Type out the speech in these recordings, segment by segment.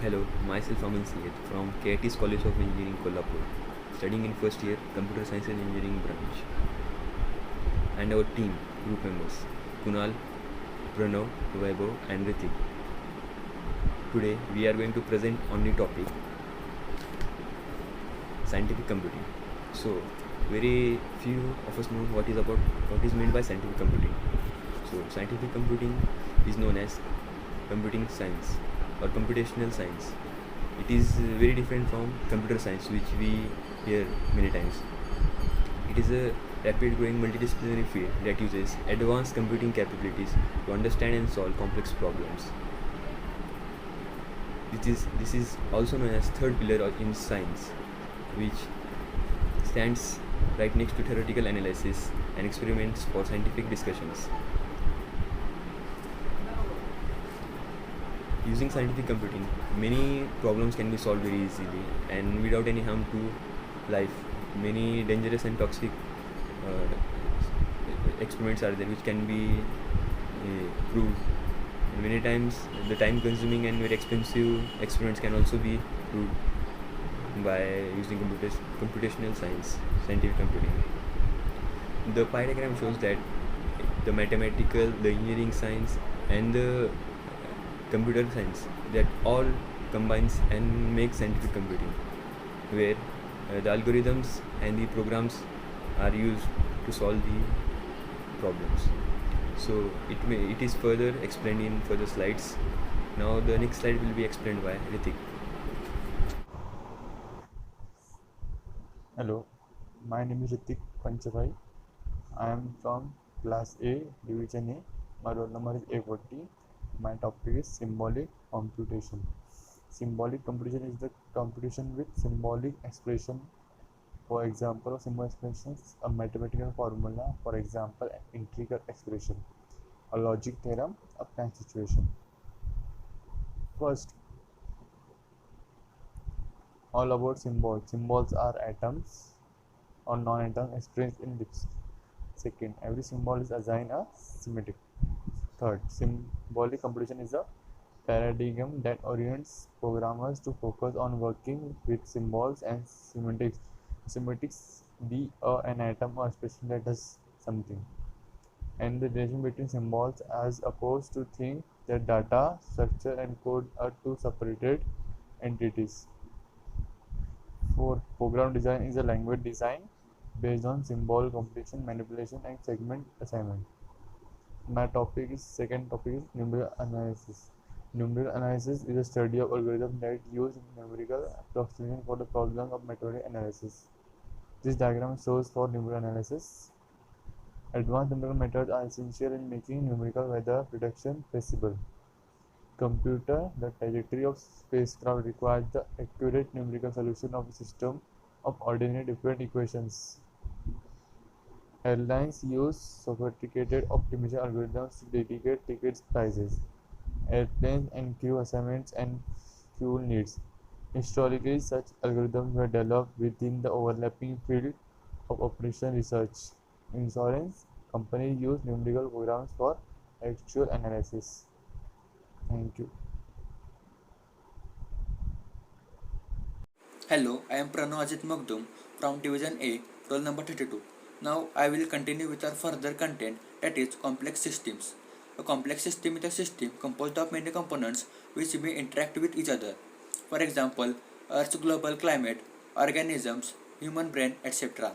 Hello, myself Aman Syed from KIT's College of Engineering, Kolhapur, studying in first year Computer Science and Engineering branch. And our team, group members, Kunal, Pranav, Vaibhav and Ritik. Today we are going to present on the topic scientific computing. So, very few of us know what is meant by scientific computing. So, scientific computing is known as computing science or computational science. It is very different from computer science, which we hear many times. It is a rapid growing multidisciplinary field that uses advanced computing capabilities to understand and solve complex problems. This is also known as third pillar in science, which stands right next to theoretical analysis and experiments for scientific discussions. Using scientific computing, many problems can be solved very easily and without any harm to life. Many dangerous and toxic experiments are there which can be proved. And many times, the time-consuming and very expensive experiments can also be proved by using computational science, scientific computing. The pie diagram shows that the mathematical, the engineering science, and the computer science, that all combines and makes scientific computing, where the algorithms and the programs are used to solve the problems. So it is further explained in further slides. Now the next slide will be explained by Ritik. Hello, my name is Ritik Panchabhai. I am from Class A, Division A. My roll number is A40. My topic is symbolic computation. Symbolic computation is the computation with symbolic expression. For example, symbolic expressions, a mathematical formula, for example, an integral expression, a logic theorem, a plan situation. First, all about symbols. Symbols are atoms or non-atoms expressed in bits. Second, every symbol is assigned a semantic. Third, symbolic computation is a paradigm that orients programmers to focus on working with symbols and semantics. Semantics be an atom or expression that does something. And the relation between symbols as opposed to think that data, structure and code are two separated entities. Fourth, program design is a language design based on symbol computation, manipulation and segment assignment. My second topic is numerical analysis. Numerical analysis is a study of algorithms that use numerical approximation for the problem of mathematical analysis. This diagram shows for numerical analysis. Advanced numerical methods are essential in making numerical weather prediction feasible. Computer, the trajectory of spacecraft requires the accurate numerical solution of a system of ordinary different equations. Airlines use sophisticated optimization algorithms to dedicate ticket prices, airplanes and crew assignments and fuel needs. Historically, such algorithms were developed within the overlapping field of operation research. Insurance companies use numerical programs for actual analysis. Thank you. Hello, I am Pranav Ajit Magdum from Division A, roll number 32. Now I will continue with our further content, that is complex systems. A complex system is a system composed of many components which may interact with each other. For example, Earth's global climate, organisms, human brain, etc.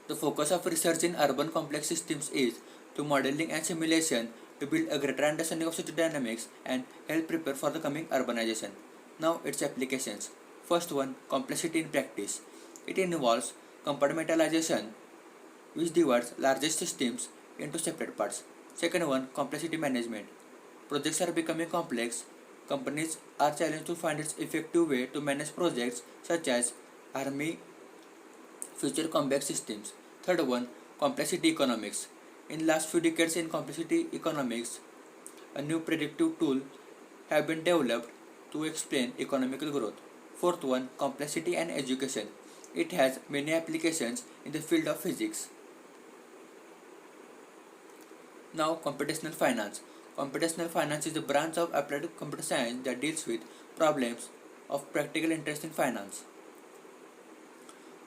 The focus of research in urban complex systems is to modeling and simulation to build a greater understanding of city dynamics and help prepare for the coming urbanization. Now its applications. First one, complexity in practice. It involves compartmentalization, which divides largest systems into separate parts. Second one, complexity management. Projects are becoming complex. Companies are challenged to find its effective way to manage projects such as army future complex systems. Third one, complexity economics. In last few decades in complexity economics, a new predictive tool have been developed to explain economical growth. Fourth one, complexity and education. It has many applications in the field of physics. Now, computational finance. Computational finance is a branch of applied computer science that deals with problems of practical interest in finance.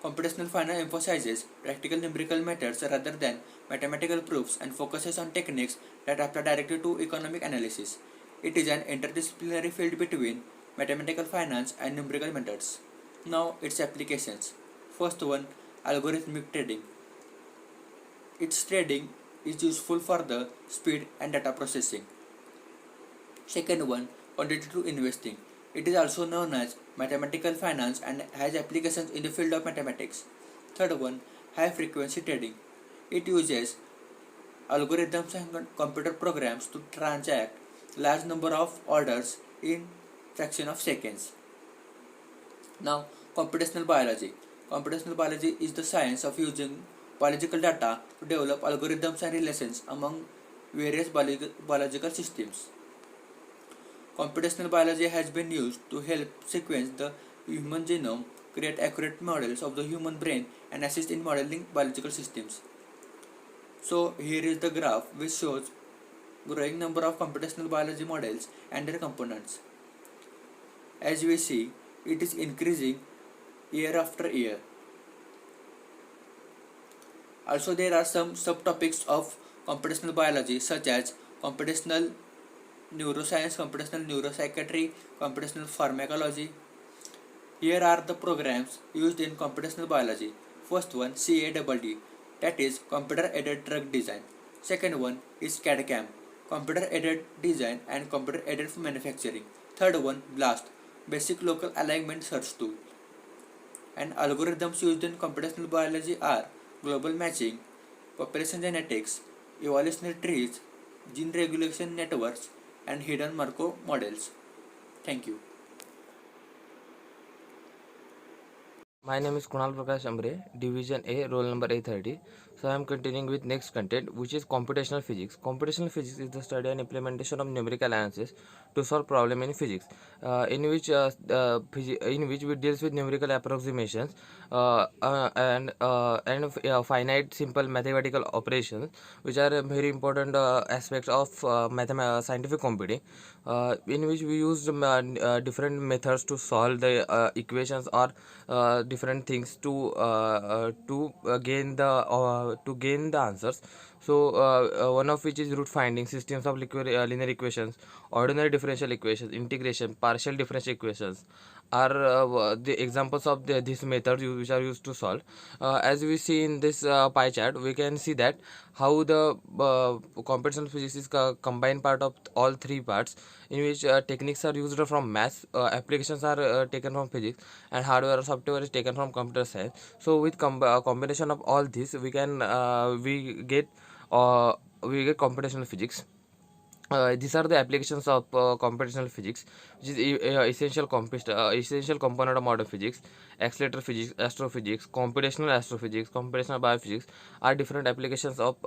Computational finance emphasizes practical numerical methods rather than mathematical proofs and focuses on techniques that apply directly to economic analysis. It is an interdisciplinary field between mathematical finance and numerical methods. Now, its applications. First one, algorithmic trading. Its trading is useful for the speed and data processing. Second one, quantitative investing. It is also known as mathematical finance and has applications in the field of mathematics. Third one, high frequency trading. It uses algorithms and computer programs to transact large number of orders in fraction of seconds. Now, computational biology. Computational biology is the science of using biological data to develop algorithms and relations among various biological systems. Computational biology has been used to help sequence the human genome, create accurate models of the human brain, and assist in modeling biological systems. So here is the graph which shows growing number of computational biology models and their components. As we see, it is increasing year after year. Also, there are some subtopics of computational biology such as computational neuroscience, computational neuropsychiatry, computational pharmacology. Here are the programs used in computational biology. First one, CADD, that is computer aided drug design. Second one is CAD/CAM, computer aided design and computer aided manufacturing. Third one, BLAST, basic local alignment search tool. And algorithms used in computational biology are global matching, population genetics, evolutionary trees, gene regulation networks, and hidden Markov models. Thank you. My name is Kunal Prakash Ambre, Division A, roll number A30. So I am continuing with next content, which is computational physics. Computational physics is the study and implementation of numerical analysis to solve problem in physics, in which we deals with numerical approximations and finite simple mathematical operations, which are very important aspects of scientific computing, in which we use different methods to solve the equations or different things to gain the answers. So one of which is root finding, systems of linear equations, ordinary differential equations, integration, partial differential equations are the examples of these methods which are used to solve. As we see in this pie chart, we can see that how the computational physics is combined part of all three parts, in which techniques are used from maths, applications are taken from physics, and hardware or software is taken from computer science. So with combination of all this, we get computational physics. These are the applications of computational physics, which is essential component of modern physics. Accelerator physics, astrophysics, computational astrophysics, computational biophysics are different applications of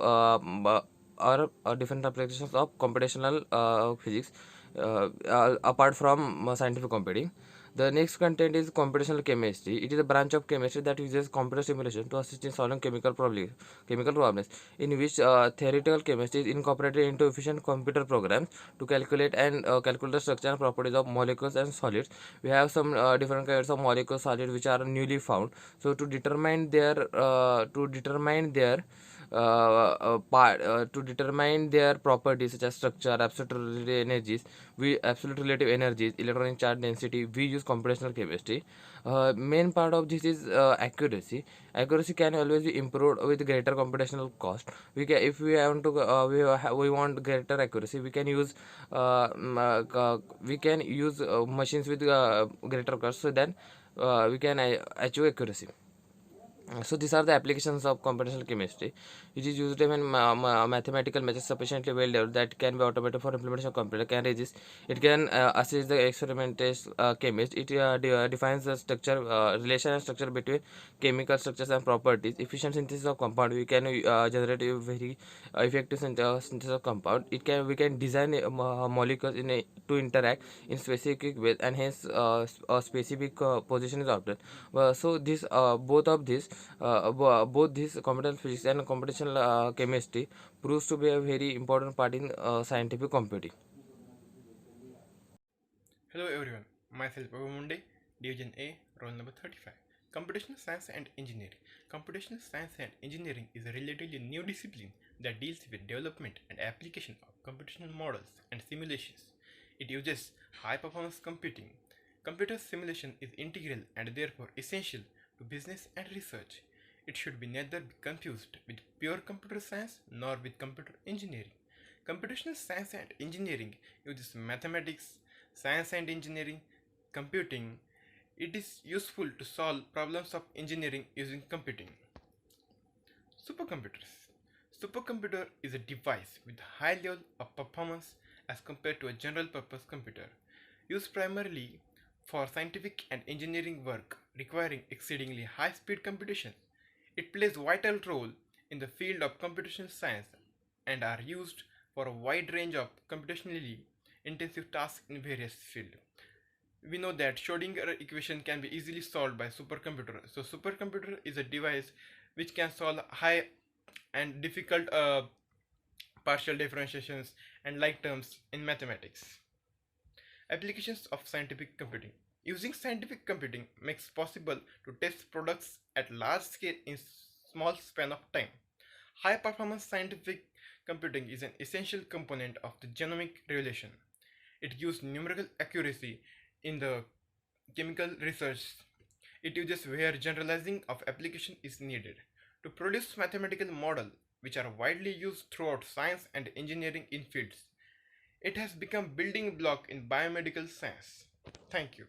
different applications of computational physics, apart from scientific computing. The next content is computational chemistry. It is a branch of chemistry that uses computer simulation to assist in solving chemical problems, in which theoretical chemistry is incorporated into efficient computer programs to calculate the structure and properties of molecules and solids. We have some different kinds of molecules, solids which are newly found. So to determine their properties such as structure, absolute relative energies, electronic charge density, we use computational chemistry. Main part of this is accuracy. Accuracy can always be improved with greater computational cost. If we want to we want greater accuracy, we can use machines with greater cost, so then we can achieve accuracy. So these are the applications of computational chemistry. It is used when mathematical methods sufficiently well developed that can be automated for implementation of computer can resist. It can assist the experimental chemist. It defines the structure, relation and structure between chemical structures and properties. Efficient synthesis of compound. We can generate a very effective synthesis of compound. We can design molecules to interact in specific ways, and hence a specific position is obtained. So this both of these both this computational physics and computational chemistry proves to be a very important part in scientific computing. Hello everyone, myself Abu Munde, Division A, roll number 35. Computational Science and Engineering. Computational Science and Engineering is a relatively new discipline that deals with development and application of computational models and simulations. It uses high performance computing. Computer simulation is integral and therefore essential to business and research. It should be neither be confused with pure computer science nor with computer engineering. Computational science and engineering uses mathematics, science and engineering, computing. It is useful to solve problems of engineering using computing. Supercomputers. Supercomputer is a device with high level of performance as compared to a general purpose computer, used primarily for scientific and engineering work requiring exceedingly high speed computation. It plays a vital role in the field of computational science and are used for a wide range of computationally intensive tasks in various fields. We know that Schrodinger equation can be easily solved by supercomputer. So supercomputer is a device which can solve high and difficult partial differentiations and like terms in mathematics. Applications of scientific computing. Using scientific computing makes possible to test products at large scale in small span of time. High performance scientific computing is an essential component of the genomic revolution. It gives numerical accuracy in the chemical research. It uses where generalizing of application is needed to produce mathematical models which are widely used throughout science and engineering in fields. It has become building block in biomedical science. Thank you.